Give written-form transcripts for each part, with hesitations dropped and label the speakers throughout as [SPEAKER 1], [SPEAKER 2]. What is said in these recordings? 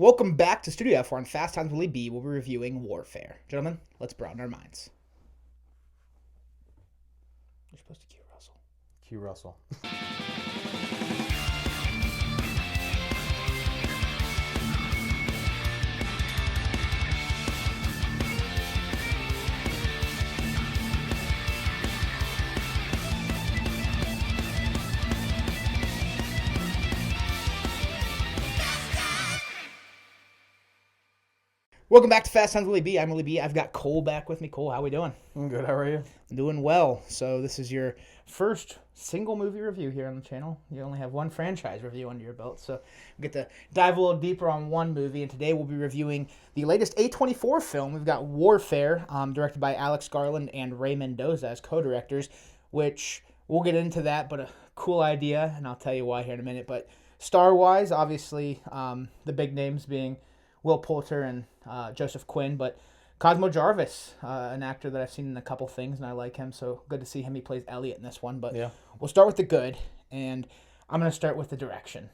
[SPEAKER 1] Welcome back to Studio F, where on Fast Times Willy B, we'll be reviewing Warfare. Gentlemen, let's broaden our minds. You're supposed to cue Russell.
[SPEAKER 2] Cue Russell.
[SPEAKER 1] Welcome back to Fast Times Willy B. I'm Willy B. I've got Kohl back with me. Kohl, how we doing?
[SPEAKER 2] I'm good. How are you?
[SPEAKER 1] Doing well. So this is your first single movie review here on the channel. You only have one franchise review under your belt, so we get to dive a little deeper on one movie. And today we'll be reviewing the latest A24 film. We've got Warfare, directed by Alex Garland and Ray Mendoza as co-directors, which we'll get into that, but a cool idea, and I'll tell you why here in a minute. But star-wise, obviously, the big names being Will Poulter and Joseph Quinn, but Cosmo Jarvis, an actor that I've seen in a couple things, and I like him, so good to see him. He plays Elliot in this one, but
[SPEAKER 2] Yeah.
[SPEAKER 1] We'll start with the good, and I'm going to start with the direction.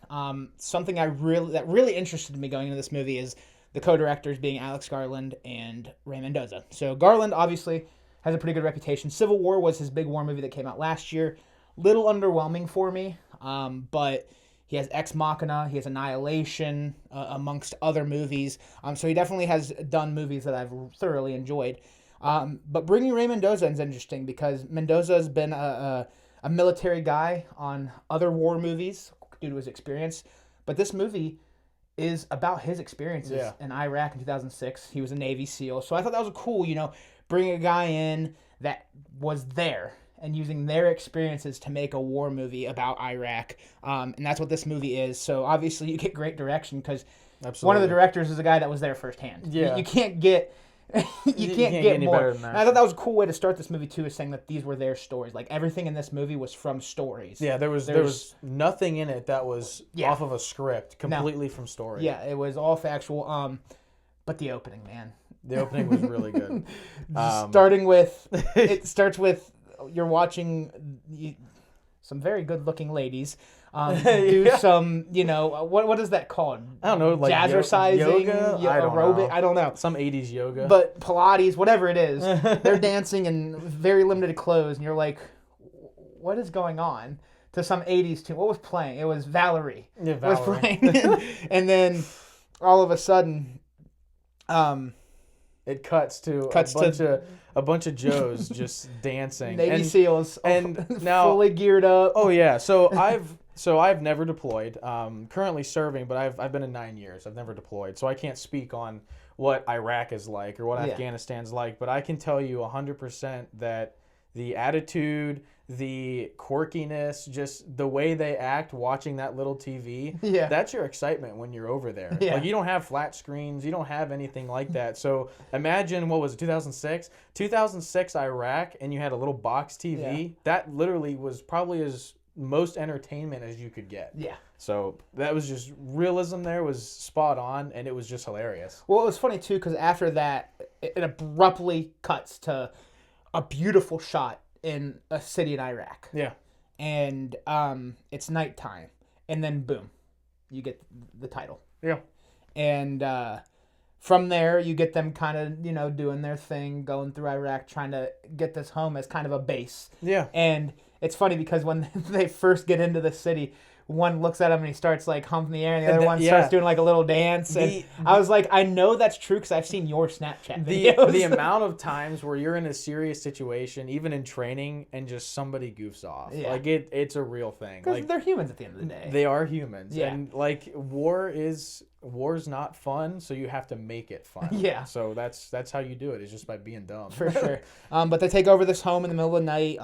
[SPEAKER 1] Something that really interested me going into this movie is the co-directors being Alex Garland and Ray Mendoza. So Garland obviously has a pretty good reputation. Civil War was his big war movie that came out last year. Little underwhelming for me, but he has Ex Machina, he has Annihilation, amongst other movies. So he definitely has done movies that I've thoroughly enjoyed. But bringing Ray Mendoza is interesting because Mendoza has been a military guy on other war movies due to his experience. But this movie is about his experiences in Iraq in 2006. He was a Navy SEAL. So I thought that was cool, bringing a guy in that was there and using their experiences to make a war movie about Iraq. And that's what this movie is. So obviously you get great direction because one of the directors is a guy that was there firsthand.
[SPEAKER 2] Yeah.
[SPEAKER 1] You can't get you can't get
[SPEAKER 2] any
[SPEAKER 1] more.
[SPEAKER 2] better than that.
[SPEAKER 1] And I thought that was a cool way to start this movie too, is saying that these were their stories. Like everything in this movie was from stories.
[SPEAKER 2] Yeah, there was nothing in it that was off of a script, completely from story.
[SPEAKER 1] Yeah, it was all factual. But the opening, man.
[SPEAKER 2] The opening was really good.
[SPEAKER 1] It starts with you're watching some very good-looking ladies do some, what is that called?
[SPEAKER 2] I don't know, like
[SPEAKER 1] jazzercising,
[SPEAKER 2] yoga,
[SPEAKER 1] aerobic, I don't know.
[SPEAKER 2] Some 80s yoga.
[SPEAKER 1] But Pilates, whatever it is, they're dancing in very limited clothes, and you're like, what is going on? To some 80s tune. What was playing? It was Valerie.
[SPEAKER 2] Yeah, Valerie.
[SPEAKER 1] Was playing. And then all of a sudden,
[SPEAKER 2] it cuts to a bunch of Joes just dancing.
[SPEAKER 1] Navy SEAls,
[SPEAKER 2] and now
[SPEAKER 1] fully geared up.
[SPEAKER 2] Oh yeah, so I've never deployed. Currently serving, but I've been in 9 years. I've never deployed, so I can't speak on what Iraq is like or what Afghanistan's like. But I can tell you 100% that the attitude, the quirkiness, just the way they act watching that little TV, that's your excitement when you're over there.
[SPEAKER 1] Yeah.
[SPEAKER 2] Like, you don't have flat screens, you don't have anything like that. So imagine, what was it, 2006? 2006 Iraq, and you had a little box TV.
[SPEAKER 1] Yeah.
[SPEAKER 2] That literally was probably as most entertainment as you could get.
[SPEAKER 1] Yeah.
[SPEAKER 2] So that was just, realism there was spot on, and it was just hilarious.
[SPEAKER 1] Well, it was funny too because after that, it abruptly cuts to a beautiful shot in a city in Iraq.
[SPEAKER 2] Yeah.
[SPEAKER 1] And it's nighttime. And then boom, you get the title.
[SPEAKER 2] Yeah.
[SPEAKER 1] And from there, you get them kind of, doing their thing, going through Iraq, trying to get this home as kind of a base.
[SPEAKER 2] Yeah.
[SPEAKER 1] And it's funny because when they first get into the city, one looks at him and he starts like humping the air, and the other one starts doing like a little dance. And I was like, I know that's true because I've seen your Snapchat videos.
[SPEAKER 2] The amount of times where you're in a serious situation, even in training, and just somebody goofs off. Yeah. Like it's a real thing.
[SPEAKER 1] Because
[SPEAKER 2] like,
[SPEAKER 1] they're humans at the end of the day.
[SPEAKER 2] They are humans.
[SPEAKER 1] Yeah.
[SPEAKER 2] And like war's not fun, so you have to make it fun.
[SPEAKER 1] Yeah.
[SPEAKER 2] So that's how you do it, is just by being dumb.
[SPEAKER 1] For sure. But they take over this home in the middle of the night,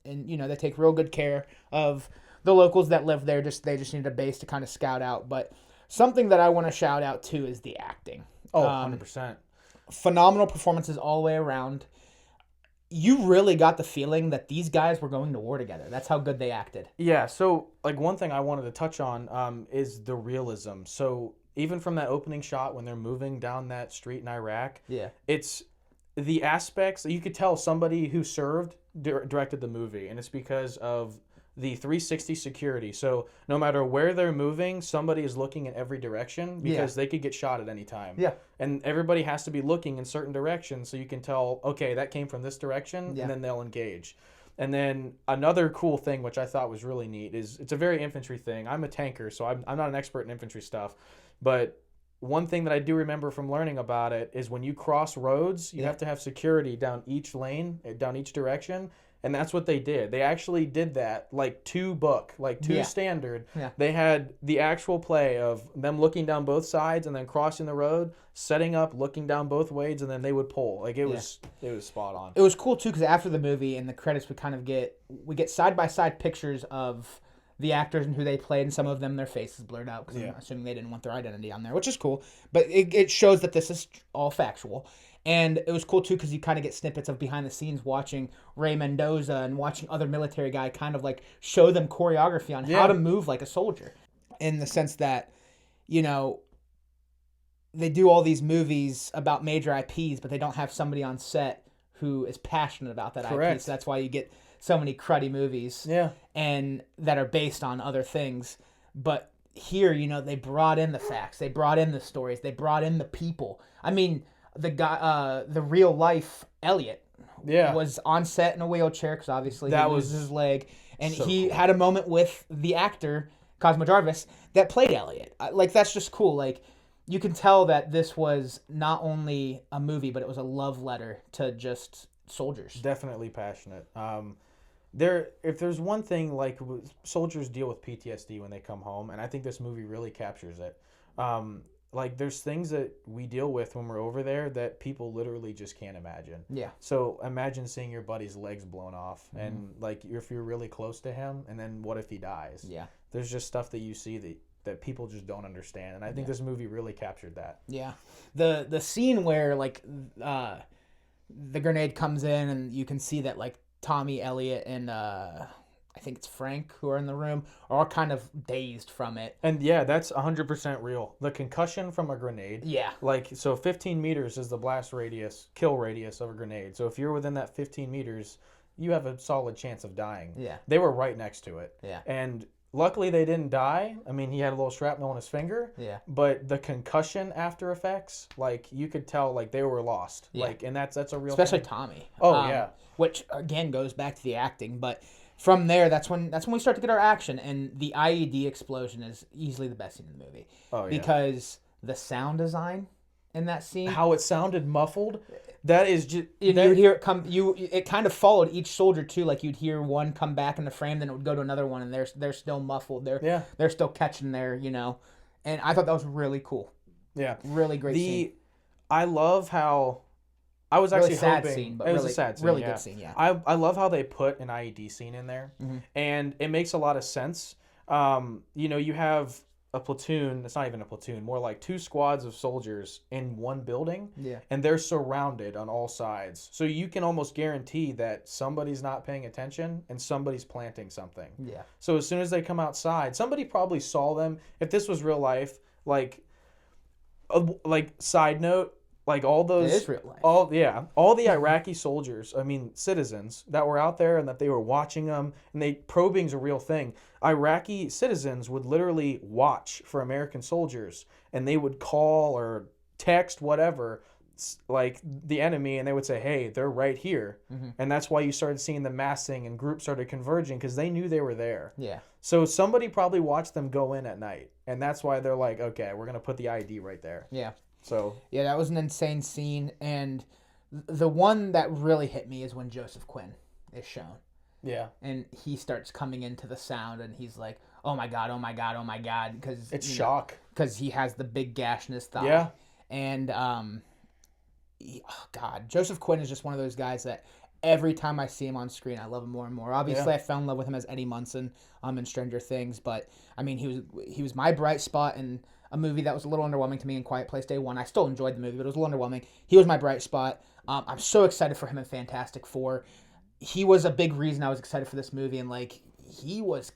[SPEAKER 1] and they take real good care of the locals that live there. They just need a base to kind of scout out. But something that I want to shout out too is the acting.
[SPEAKER 2] Oh, 100%.
[SPEAKER 1] Phenomenal performances all the way around. You really got the feeling that these guys were going to war together. That's how good they acted.
[SPEAKER 2] Yeah, so like one thing I wanted to touch on is the realism. So even from that opening shot when they're moving down that street in Iraq, it's the aspects that you could tell somebody who served directed the movie, and it's because of the 360 security. So no matter where they're moving, somebody is looking in every direction because they could get shot at any time.
[SPEAKER 1] Yeah.
[SPEAKER 2] And everybody has to be looking in certain directions so you can tell, okay, that came from this direction, and then they'll engage. And then another cool thing, which I thought was really neat, is it's a very infantry thing. I'm a tanker, so I'm not an expert in infantry stuff. But one thing that I do remember from learning about it is when you cross roads, you have to have security down each lane, down each direction. And that's what they did. They actually did that, like to book, like to standard. Yeah. They had the actual play of them looking down both sides and then crossing the road, setting up, looking down both ways, and then they would pull. Like it was spot on.
[SPEAKER 1] It was cool too because after the movie and the credits, we get side by side pictures of the actors and who they played, and some of them their faces blurred out because I'm assuming they didn't want their identity on there, which is cool. But it shows that this is all factual. And it was cool, too, because you kind of get snippets of behind the scenes watching Ray Mendoza and watching other military guy kind of like show them choreography on how to move like a soldier. In the sense that, you know, they do all these movies about major IPs, but they don't have somebody on set who is passionate about that IP. So that's why you get so many cruddy movies and that are based on other things. But here, you know, they brought in the facts. They brought in the stories. They brought in the people. I mean, the guy, the real life Elliot, was on set in a wheelchair because obviously he loses his leg, and so he had a moment with the actor Cosmo Jarvis that played Elliot. Like that's just cool. Like you can tell that this was not only a movie, but it was a love letter to just soldiers.
[SPEAKER 2] Definitely passionate. If there's one thing, like soldiers deal with PTSD when they come home, and I think this movie really captures it. Like there's things that we deal with when we're over there that people literally just can't imagine. Yeah. So imagine seeing your buddy's legs blown off, and like if you're really close to him, and then what if he dies? Yeah. There's just stuff that you see that people just don't understand, and I think this movie really captured that.
[SPEAKER 1] Yeah. The scene where like the grenade comes in, and you can see that like Tommy, Elliot, and I think it's Frank who are in the room are all kind of dazed from it.
[SPEAKER 2] And yeah, that's 100% real. The concussion from a grenade. Yeah. Like, so 15 meters is the blast radius, kill radius of a grenade. So if you're within that 15 meters, you have a solid chance of dying. Yeah. They were right next to it. Yeah. And luckily they didn't die. I mean, he had a little shrapnel on his finger. Yeah. But the concussion after effects, like, you could tell, like, they were lost. Yeah. Like, and that's a real
[SPEAKER 1] Especially
[SPEAKER 2] thing.
[SPEAKER 1] Tommy.
[SPEAKER 2] Oh, yeah.
[SPEAKER 1] Which, again, goes back to the acting, but from there, that's when we start to get our action, and the IED explosion is easily the best scene in the movie. Oh, yeah. Because the sound design in that scene,
[SPEAKER 2] how it sounded muffled, that is just
[SPEAKER 1] you'd hear it come. It kind of followed each soldier too. Like you'd hear one come back in the frame, then it would go to another one, and they're still muffled. They're still catching their, and I thought that was really cool. Yeah, really great scene.
[SPEAKER 2] I love how. I was actually
[SPEAKER 1] really sad
[SPEAKER 2] hoping
[SPEAKER 1] scene, but
[SPEAKER 2] it was
[SPEAKER 1] really,
[SPEAKER 2] a sad scene.
[SPEAKER 1] Really good scene, yeah.
[SPEAKER 2] I love how they put an IED scene in there, and it makes a lot of sense. You have a platoon. It's not even a platoon. More like two squads of soldiers in one building, and they're surrounded on all sides. So you can almost guarantee that somebody's not paying attention and somebody's planting something. Yeah. So as soon as they come outside, somebody probably saw them. If this was real life, like side note. Like all those,
[SPEAKER 1] it is real life.
[SPEAKER 2] All the Iraqi soldiers, citizens that were out there and that they were watching them, and probing's a real thing. Iraqi citizens would literally watch for American soldiers, and they would call or text whatever, like the enemy, and they would say, "Hey, they're right here," and that's why you started seeing the massing and groups started converging because they knew they were there. Yeah. So somebody probably watched them go in at night, and that's why they're like, "Okay, we're gonna put the ID right there." Yeah. So
[SPEAKER 1] yeah, that was an insane scene, and the one that really hit me is when Joseph Quinn is shown. Yeah, and he starts coming into the sound, and he's like, "Oh my god, oh my god, oh my god," because
[SPEAKER 2] it's shock
[SPEAKER 1] because he has the big gash in his thigh. Yeah, and Joseph Quinn is just one of those guys that every time I see him on screen, I love him more and more. Obviously, I fell in love with him as Eddie Munson in Stranger Things, but I mean, he was my bright spot in a movie that was a little underwhelming to me in Quiet Place Day 1. I still enjoyed the movie, but it was a little underwhelming. He was my bright spot. I'm so excited for him in Fantastic Four. He was a big reason I was excited for this movie, and like he was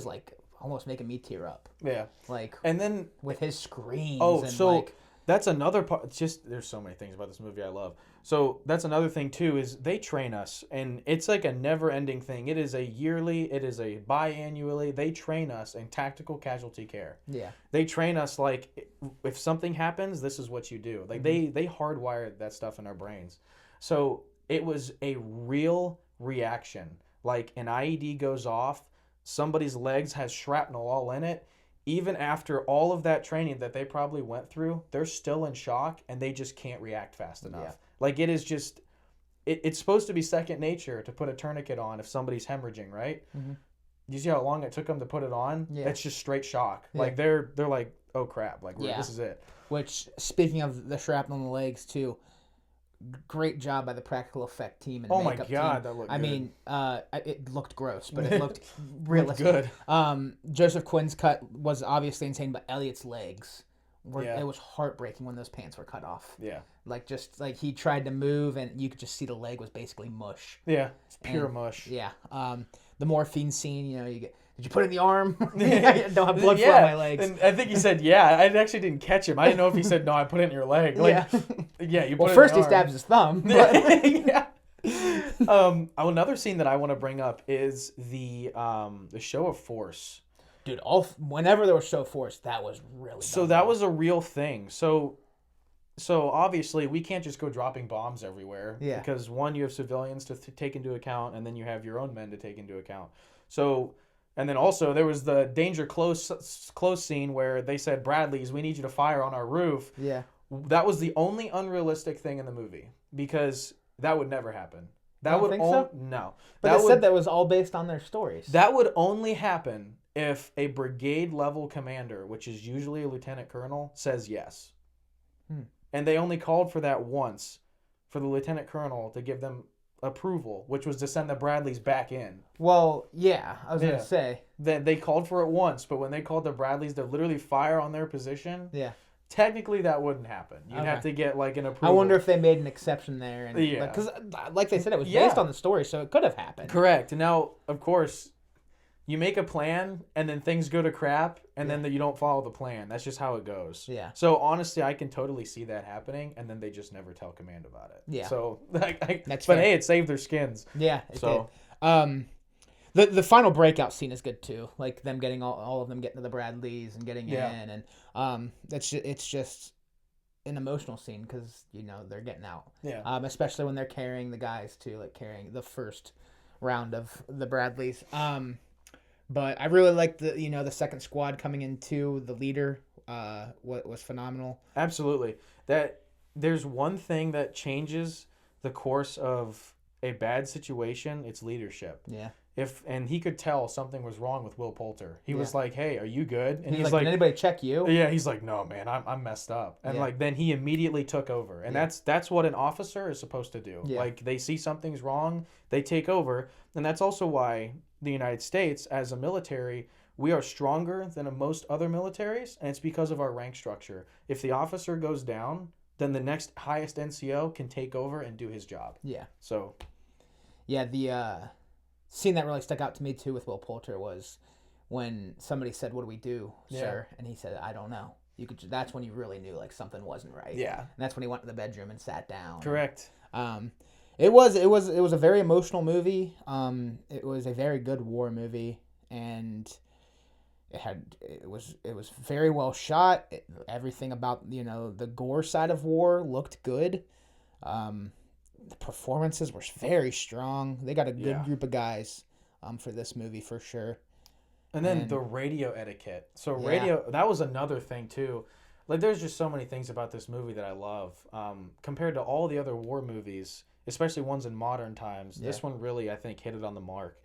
[SPEAKER 1] like almost making me tear up. Yeah, like
[SPEAKER 2] and then
[SPEAKER 1] with his screams.
[SPEAKER 2] Oh,
[SPEAKER 1] and
[SPEAKER 2] so
[SPEAKER 1] like,
[SPEAKER 2] That's another part. It's just there's so many things about this movie I love. So that's another thing too is they train us, and it's like a never-ending thing. It is a yearly, it is a biannually. They train us in tactical casualty care.
[SPEAKER 1] Yeah.
[SPEAKER 2] They train us like if something happens, this is what you do. Like they hardwired that stuff in our brains. So it was a real reaction. Like an IED goes off, somebody's legs has shrapnel all in it. Even after all of that training that they probably went through, they're still in shock and they just can't react fast enough.
[SPEAKER 1] Yeah.
[SPEAKER 2] Like it is just, it's supposed to be second nature to put a tourniquet on if somebody's hemorrhaging, right?
[SPEAKER 1] Mm-hmm.
[SPEAKER 2] You see how long it took them to put it on?
[SPEAKER 1] Yeah.
[SPEAKER 2] It's just straight shock.
[SPEAKER 1] Yeah.
[SPEAKER 2] Like they're like, oh crap, like
[SPEAKER 1] Yeah.
[SPEAKER 2] this is it.
[SPEAKER 1] Which, speaking of the shrapnel in the legs too, great job by the practical effect team and
[SPEAKER 2] Oh my
[SPEAKER 1] makeup
[SPEAKER 2] God,
[SPEAKER 1] team.
[SPEAKER 2] that looked
[SPEAKER 1] I
[SPEAKER 2] good.
[SPEAKER 1] mean, it looked gross, but it looked realistic.
[SPEAKER 2] Good.
[SPEAKER 1] Joseph Quinn's cut was obviously insane, but Elliot's legs
[SPEAKER 2] Yeah.
[SPEAKER 1] it was heartbreaking when those pants were cut off.
[SPEAKER 2] Yeah.
[SPEAKER 1] Like just like he tried to move and you could just see the leg was basically mush.
[SPEAKER 2] Yeah. It's pure
[SPEAKER 1] And,
[SPEAKER 2] mush.
[SPEAKER 1] Yeah. The morphine scene, you know, you get. Did you put it in the arm? I don't have blood flow on my legs.
[SPEAKER 2] And I think he said, yeah. I actually didn't catch him. I didn't know if he said, no, I put it in your leg. Like,
[SPEAKER 1] Yeah.
[SPEAKER 2] Yeah, you put
[SPEAKER 1] Well,
[SPEAKER 2] it
[SPEAKER 1] first
[SPEAKER 2] in
[SPEAKER 1] he
[SPEAKER 2] the arm.
[SPEAKER 1] stabs his thumb. But
[SPEAKER 2] Yeah. Another scene that I want to bring up is the show of force.
[SPEAKER 1] dude, whenever there was show force, that was really.
[SPEAKER 2] So
[SPEAKER 1] done
[SPEAKER 2] that
[SPEAKER 1] well.
[SPEAKER 2] was a real thing. So obviously we can't just go dropping bombs everywhere.
[SPEAKER 1] Yeah.
[SPEAKER 2] Because one, you have civilians to take into account, and then you have your own men to take into account. So, and then also there was the danger close scene where they said, Bradley's, we need you to fire on our roof.
[SPEAKER 1] Yeah.
[SPEAKER 2] That was the only unrealistic thing in the movie because that would never happen. That
[SPEAKER 1] don't
[SPEAKER 2] would
[SPEAKER 1] think so?
[SPEAKER 2] No.
[SPEAKER 1] But
[SPEAKER 2] that
[SPEAKER 1] they said that was all based on their stories.
[SPEAKER 2] That would only happen if a brigade level commander, which is usually a lieutenant colonel, says yes. And they only called for that once for the lieutenant colonel to give them approval, which was to send the Bradleys back in.
[SPEAKER 1] Well, yeah, I was
[SPEAKER 2] Yeah.
[SPEAKER 1] gonna say.
[SPEAKER 2] Then they called for it once, but when they called the Bradleys to literally fire on their position,
[SPEAKER 1] Yeah.
[SPEAKER 2] technically that wouldn't happen. You'd
[SPEAKER 1] Okay.
[SPEAKER 2] have to get like an
[SPEAKER 1] I
[SPEAKER 2] approval.
[SPEAKER 1] wonder if they made an exception there, and
[SPEAKER 2] Yeah.
[SPEAKER 1] because like they said, it was
[SPEAKER 2] Yeah.
[SPEAKER 1] based on the story, so it could have happened.
[SPEAKER 2] Correct. Now, of course, you make a plan and then things go to crap and then you don't follow the plan. That's just how it goes.
[SPEAKER 1] Yeah.
[SPEAKER 2] So honestly, I can totally see that happening, and then they just never tell command about it.
[SPEAKER 1] Yeah.
[SPEAKER 2] So
[SPEAKER 1] That's
[SPEAKER 2] but
[SPEAKER 1] fair.
[SPEAKER 2] hey, it saved their skins.
[SPEAKER 1] Yeah. It
[SPEAKER 2] So
[SPEAKER 1] did. The final breakout scene is good too, like them getting all of them getting to the Bradleys and getting
[SPEAKER 2] Yeah.
[SPEAKER 1] in, and it's just an emotional scene because you know they're getting out.
[SPEAKER 2] Yeah.
[SPEAKER 1] Especially when they're carrying the guys too, like carrying the first round of the Bradleys. But I really liked the second squad coming in too. The leader was phenomenal.
[SPEAKER 2] Absolutely. That there's one thing that changes the course of a bad situation, it's leadership.
[SPEAKER 1] Yeah.
[SPEAKER 2] And he could tell something was wrong with Will Poulter. He was
[SPEAKER 1] Yeah.
[SPEAKER 2] like, "Hey, are you good?" And
[SPEAKER 1] He's like, "Did anybody check you?"
[SPEAKER 2] Yeah, he's like, "No, man, I'm messed up." And
[SPEAKER 1] Yeah.
[SPEAKER 2] like then he immediately took over. And
[SPEAKER 1] Yeah.
[SPEAKER 2] that's what an officer is supposed to do.
[SPEAKER 1] Yeah.
[SPEAKER 2] Like they see something's wrong, they take over. And that's also why the United States as a military, we are stronger than most other militaries, and it's because of our rank structure. If the officer goes down, then the next highest NCO can take over and do his job.
[SPEAKER 1] Yeah.
[SPEAKER 2] So,
[SPEAKER 1] Yeah, the scene that really stuck out to me too with Will Poulter was when somebody said, "What do we do, sir?" And he said, "I don't know." That's when you really knew like something wasn't right.
[SPEAKER 2] yeah.
[SPEAKER 1] And that's when he went to the bedroom and sat down.
[SPEAKER 2] Correct.
[SPEAKER 1] It was a very emotional movie. It was a very good war movie, and it was very well shot. Everything about the gore side of war looked good. The performances were very strong. They got a good
[SPEAKER 2] Yeah.
[SPEAKER 1] group of guys for this movie for sure.
[SPEAKER 2] And then
[SPEAKER 1] And-
[SPEAKER 2] the radio etiquette. So
[SPEAKER 1] Yeah.
[SPEAKER 2] radio, that was another thing too. Like there's just so many things about this movie that I love. Compared to all the other war movies, especially ones in modern times, this one really, I think, hit it on the mark.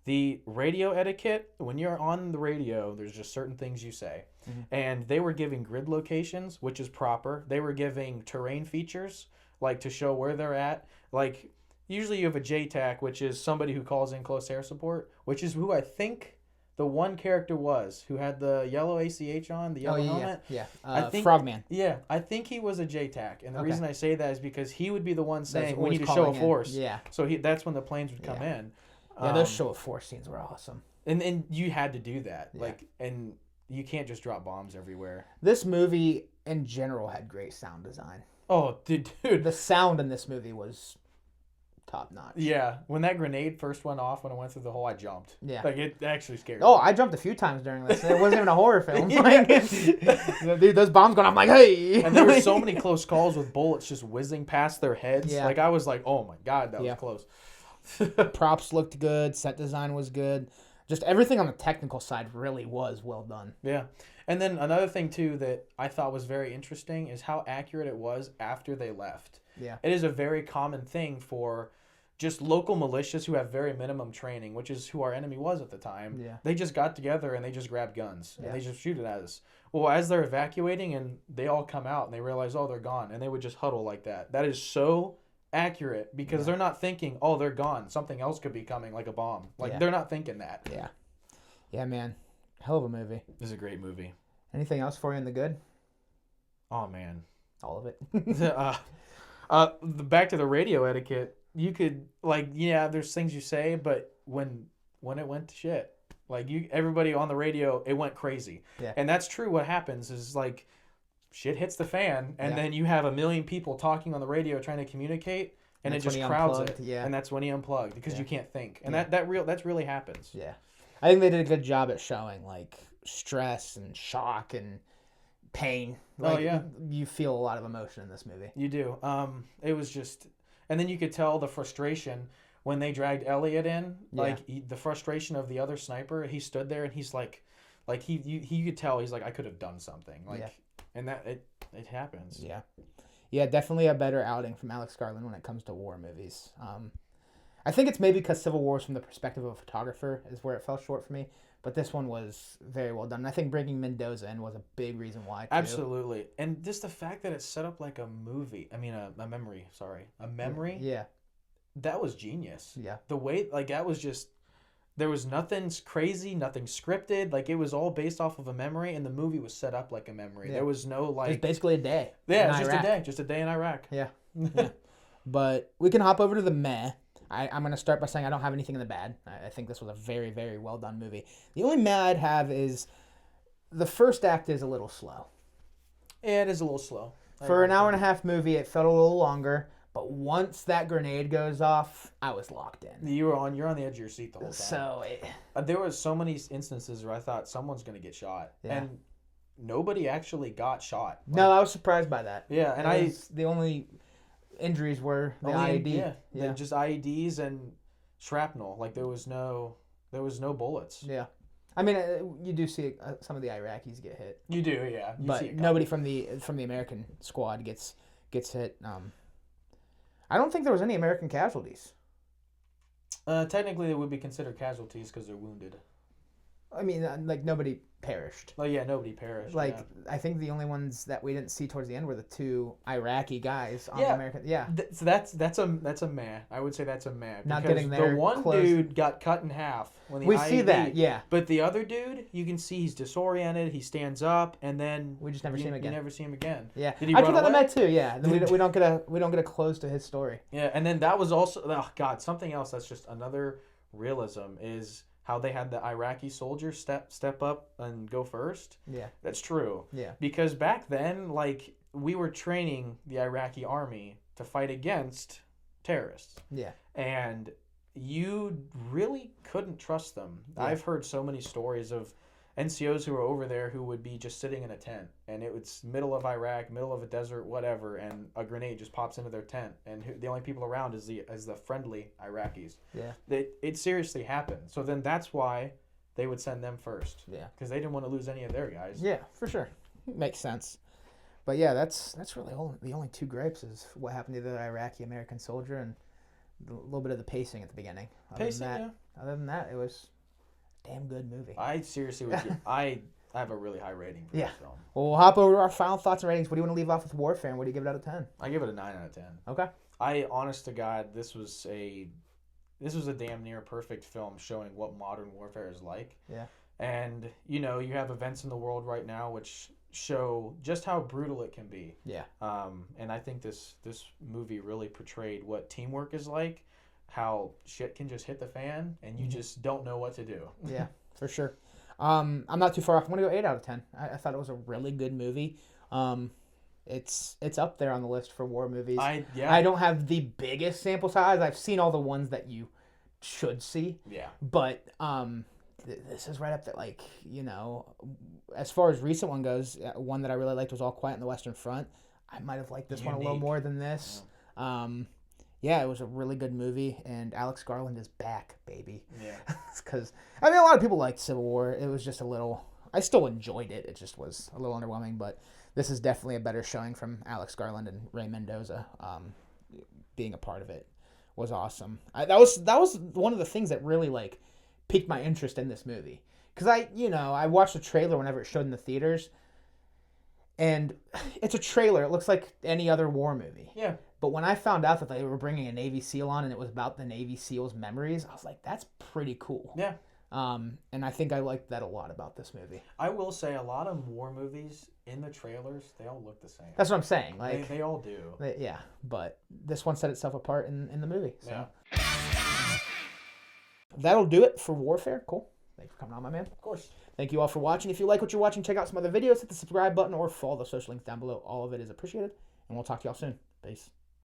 [SPEAKER 2] The radio etiquette, when you're on the radio, there's just certain things you say.
[SPEAKER 1] Mm-hmm.
[SPEAKER 2] And they were giving grid locations, which is proper. They were giving terrain features, like to show where they're at. Like usually you have a JTAC, which is somebody who calls in close air support, which is who I think the one character was who had the yellow ACH on, the yellow helmet.
[SPEAKER 1] Yeah.
[SPEAKER 2] I think-
[SPEAKER 1] Frogman.
[SPEAKER 2] Yeah, I think he was a JTAC, and the
[SPEAKER 1] Okay.
[SPEAKER 2] reason I say that is because he would be the one saying we
[SPEAKER 1] always
[SPEAKER 2] need to show a
[SPEAKER 1] calling in.
[SPEAKER 2] force.
[SPEAKER 1] Yeah.
[SPEAKER 2] So that's when the planes would come in.
[SPEAKER 1] Yeah, those show of force scenes were awesome.
[SPEAKER 2] And you had to do that.
[SPEAKER 1] Yeah.
[SPEAKER 2] Like, and you can't just drop bombs everywhere.
[SPEAKER 1] This movie in general had great sound design.
[SPEAKER 2] Oh, dude.
[SPEAKER 1] The sound in this movie was top notch.
[SPEAKER 2] Yeah, when that grenade first went off, when it went through the hole, I jumped.
[SPEAKER 1] Yeah.
[SPEAKER 2] Like, it actually scared
[SPEAKER 1] Oh,
[SPEAKER 2] me.
[SPEAKER 1] I jumped a few times during this. It wasn't even a horror film.
[SPEAKER 2] Yeah.
[SPEAKER 1] Like, dude, those bombs going, I'm like, hey.
[SPEAKER 2] And there were so many close calls with bullets just whizzing past their heads.
[SPEAKER 1] Yeah.
[SPEAKER 2] Like, I was like, oh my God, that was close.
[SPEAKER 1] Props looked good. Set design was good. Just everything on the technical side really was well done.
[SPEAKER 2] Yeah. And then another thing, too, that I thought was very interesting is how accurate it was after they left.
[SPEAKER 1] Yeah.
[SPEAKER 2] It is a very common thing for just local militias who have very minimum training, which is who our enemy was at the time.
[SPEAKER 1] Yeah.
[SPEAKER 2] They just got together and they just grabbed guns and
[SPEAKER 1] Yeah.
[SPEAKER 2] they just shoot it at us. Well, as they're evacuating and they all come out and they realize, oh, they're gone, and they would just huddle like that. That is so accurate because they're not thinking, oh, they're gone. Something else could be coming, like a bomb. Like, they're not thinking that.
[SPEAKER 1] Yeah. Yeah, man. Hell of a movie.
[SPEAKER 2] This is a great movie.
[SPEAKER 1] Anything else for you in the good?
[SPEAKER 2] Oh, man.
[SPEAKER 1] All of it.
[SPEAKER 2] Back to the radio etiquette. You could, like, yeah, there's things you say, but when it went to shit, like, everybody on the radio, it went crazy.
[SPEAKER 1] Yeah.
[SPEAKER 2] And that's true. What happens is, like, shit hits the fan, and then you have a million people talking on the radio trying to communicate, and it just crowds it.
[SPEAKER 1] Yeah.
[SPEAKER 2] And that's when he unplugged because you can't think. And that really happens.
[SPEAKER 1] Yeah. I think they did a good job at showing, like, stress and shock and pain. Like, you feel a lot of emotion in this movie.
[SPEAKER 2] You do. It was just, and then you could tell the frustration when they dragged Elliot in. Like, the frustration of the other sniper. He stood there and he's like you could tell he's like, I could have done something. Like, and that it happens.
[SPEAKER 1] Yeah. Yeah, definitely a better outing from Alex Garland when it comes to war movies. I think it's maybe because Civil War is from the perspective of a photographer is where it fell short for me. But this one was very well done. And I think bringing Mendoza in was a big reason why, too.
[SPEAKER 2] Absolutely. And just the fact that it's set up like a movie. I mean, a memory. Sorry. A memory.
[SPEAKER 1] Yeah.
[SPEAKER 2] That was genius.
[SPEAKER 1] Yeah.
[SPEAKER 2] The way, like, that was just, there was nothing crazy, nothing scripted. Like, it was all based off of a memory, and the movie was set up like a memory.
[SPEAKER 1] Yeah.
[SPEAKER 2] There was no, like...
[SPEAKER 1] It was basically a day.
[SPEAKER 2] Yeah, it was just a day. Just a day in Iraq.
[SPEAKER 1] Yeah. Yeah. But we can hop over to the meh. I'm going to start by saying I don't have anything in the bad. I think this was a very, very well done movie. The only meh I'd have is the first act is a little slow.
[SPEAKER 2] Yeah, it is a little slow.
[SPEAKER 1] For an hour and a half movie, it felt a little longer. But once that grenade goes off, I was locked in.
[SPEAKER 2] You're on the edge of your seat the whole time.
[SPEAKER 1] So
[SPEAKER 2] there was so many instances where I thought someone's going to get shot.
[SPEAKER 1] Yeah.
[SPEAKER 2] And nobody actually got shot. Like,
[SPEAKER 1] no, I was surprised by that.
[SPEAKER 2] Yeah, and
[SPEAKER 1] the only injuries were the IED.
[SPEAKER 2] Yeah, just IEDs and shrapnel. Like, there was no bullets.
[SPEAKER 1] Yeah. I mean, you do see some of the Iraqis get hit.
[SPEAKER 2] You do, yeah.
[SPEAKER 1] But nobody from the American squad gets hit. I don't think there was any American casualties.
[SPEAKER 2] Technically, they would be considered casualties because they're wounded.
[SPEAKER 1] I mean, like, nobody perished.
[SPEAKER 2] Oh, yeah, nobody perished.
[SPEAKER 1] Like, I think the only ones that we didn't see towards the end were the two Iraqi guys on the American. Yeah.
[SPEAKER 2] So that's a meh. I would say that's a meh.
[SPEAKER 1] Not getting there.
[SPEAKER 2] The one dude got cut in half when the
[SPEAKER 1] we
[SPEAKER 2] IED,
[SPEAKER 1] see that, yeah.
[SPEAKER 2] But the other dude, you can see he's disoriented. He stands up, and then
[SPEAKER 1] we just never see him again.
[SPEAKER 2] You never see him again.
[SPEAKER 1] Yeah.
[SPEAKER 2] Did he
[SPEAKER 1] I
[SPEAKER 2] run
[SPEAKER 1] put that in
[SPEAKER 2] away?
[SPEAKER 1] that too. Yeah. we don't get a close to his story.
[SPEAKER 2] Yeah, and then that was also something else that's just another realism is how they had the Iraqi soldiers step up and go first.
[SPEAKER 1] Yeah.
[SPEAKER 2] That's true.
[SPEAKER 1] Yeah.
[SPEAKER 2] Because back then, like, we were training the Iraqi army to fight against terrorists.
[SPEAKER 1] Yeah.
[SPEAKER 2] And you really couldn't trust them.
[SPEAKER 1] Yeah.
[SPEAKER 2] I've heard so many stories of NCOs who were over there who would be just sitting in a tent, and it was middle of Iraq, middle of a desert, whatever, and a grenade just pops into their tent, and the only people around is the friendly Iraqis.
[SPEAKER 1] Yeah.
[SPEAKER 2] It seriously happened. So then that's why they would send them first.
[SPEAKER 1] Yeah.
[SPEAKER 2] Because they didn't want to lose any of their guys.
[SPEAKER 1] Yeah, for sure. Makes sense. But yeah, that's really the only two gripes is what happened to the Iraqi American soldier and a little bit of the pacing at the beginning. Other than that, it was a damn good movie.
[SPEAKER 2] I seriously would I have a really high rating for this film.
[SPEAKER 1] Well, we'll hop over to our final thoughts and ratings. What do you want to leave off with Warfare, and what do you give it out of 10?
[SPEAKER 2] I give it a 9 out of 10.
[SPEAKER 1] Okay.
[SPEAKER 2] Honest to God, this was a damn near perfect film showing what modern warfare is like.
[SPEAKER 1] Yeah.
[SPEAKER 2] And, you have events in the world right now which show just how brutal it can be.
[SPEAKER 1] Yeah.
[SPEAKER 2] And I think this movie really portrayed what teamwork is like, how shit can just hit the fan and you just don't know what to do.
[SPEAKER 1] Yeah, for sure. I'm not too far off. I'm gonna go 8 out of 10. I thought it was a really good movie. It's up there on the list for war movies. I don't have the biggest sample size. I've seen all the ones that you should see.
[SPEAKER 2] Yeah.
[SPEAKER 1] But this is right up there. Like, as far as recent one goes, one that I really liked was All Quiet on the Western Front. I might have liked this one a little more than this. Yeah. It was a really good movie, and Alex Garland is back, baby.
[SPEAKER 2] Yeah.
[SPEAKER 1] Because a lot of people liked Civil War. It was just a little. I still enjoyed it. It just was a little underwhelming, but this is definitely a better showing from Alex Garland and Ray Mendoza. Being a part of it was awesome. That was one of the things that really like piqued my interest in this movie, because I watched the trailer whenever it showed in the theaters, and it's a trailer. It looks like any other war movie.
[SPEAKER 2] Yeah.
[SPEAKER 1] But when I found out that they were bringing a Navy SEAL on and it was about the Navy SEALs' memories, I was like, that's pretty cool.
[SPEAKER 2] Yeah.
[SPEAKER 1] And I think I liked that a lot about this movie.
[SPEAKER 2] I will say a lot of war movies in the trailers, they all look the same.
[SPEAKER 1] That's what I'm saying. Like
[SPEAKER 2] they all do.
[SPEAKER 1] Yeah, but this one set itself apart in the movie. So. Yeah. That'll do it for Warfare. Cool. Thanks for coming on, my man.
[SPEAKER 2] Of course.
[SPEAKER 1] Thank you all for watching. If you like what you're watching, check out some other videos. Hit the subscribe button or follow the social links down below. All of it is appreciated. And we'll talk to y'all soon. Peace.